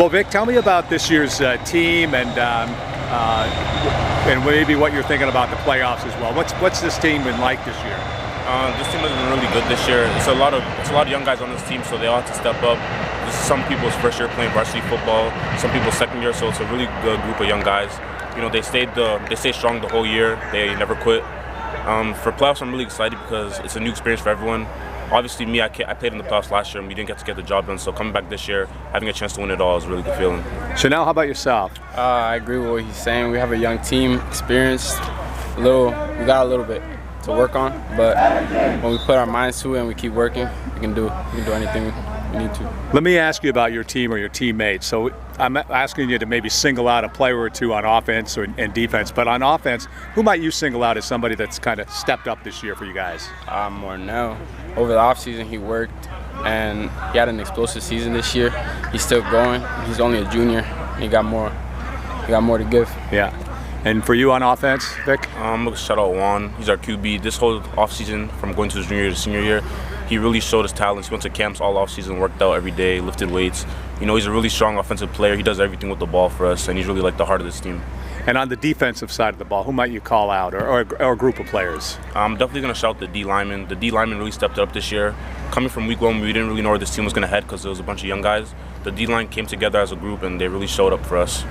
Well, Vic, tell me about this year's team and maybe what you're thinking about the playoffs as well. What's this team been like this year? This team has been really good this year. It's a lot of young guys on this team, so they all have to step up. This is some people's first year playing varsity football, some people's second year, so it's a really good group of young guys. You know, they stayed strong the whole year. They never quit. For playoffs, I'm really excited because it's a new experience for everyone. Obviously, me, I played in the playoffs last year and we didn't get to get the job done, so coming back this year, having a chance to win it all is a really good feeling. So now, how about yourself? I agree with what he's saying. We have a young team, experienced, we got a little bit to work on, but when we put our minds to it and we keep working, we can do anything we need to. Let me ask you about your team or your teammates. So I'm asking you to maybe single out a player or two on offense and defense, but on offense, who might you single out as somebody that's kind of stepped up this year for you guys? Mornell. Over the offseason, he worked, and he had an explosive season this year. He's still going. He's only a junior. He got more to give. Yeah. And for you on offense, Vic? I'm going to shout out Juan. He's our QB. This whole offseason, from going to his junior year to senior year, he really showed his talents. He went to camps all offseason, worked out every day, lifted weights. You know, he's a really strong offensive player. He does everything with the ball for us, and he's really like the heart of this team. And on the defensive side of the ball, who might you call out, or a group of players? I'm definitely going to shout the D lineman. The D lineman really stepped up this year. Coming from week one, we didn't really know where this team was going to head because there was a bunch of young guys. The D line came together as a group, and they really showed up for us.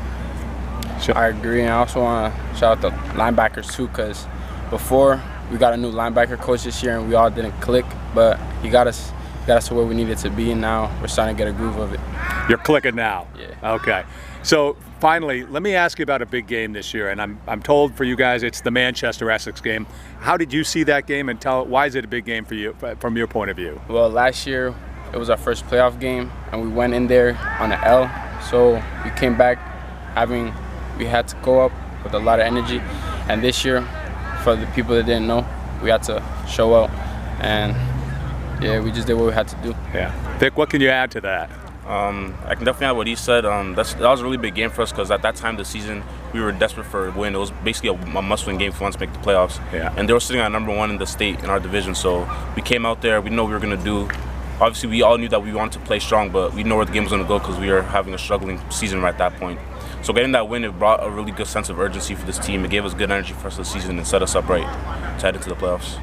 I agree, and I also want to shout out the linebackers too, because before we got a new linebacker coach this year, and we all didn't click, but he got us to where we needed to be, and now we're starting to get a groove of it. You're clicking now. Yeah. Okay. So finally, let me ask you about a big game this year, and I'm told for you guys it's the Manchester-Essex game. How did you see that game, and why is it a big game for you from your point of view? Well, last year it was our first playoff game, and we went in there on an L, so we came back we had to go up with a lot of energy, and this year, for the people that didn't know, we had to show out, and yeah, we just did what we had to do. Yeah. Vic, what can you add to that? I can definitely add what he said. That was a really big game for us because at that time of the season, we were desperate for a win. It was basically a must-win game for us to make the playoffs. Yeah. And they were sitting at #1 in the state in our division, so we came out there. We know what we were going to do. Obviously, we all knew that we wanted to play strong, but we know where the game was going to go because we were having a struggling season right at that point. So getting that win, it brought a really good sense of urgency for this team. It gave us good energy for the rest of the season and set us up right to head into the playoffs.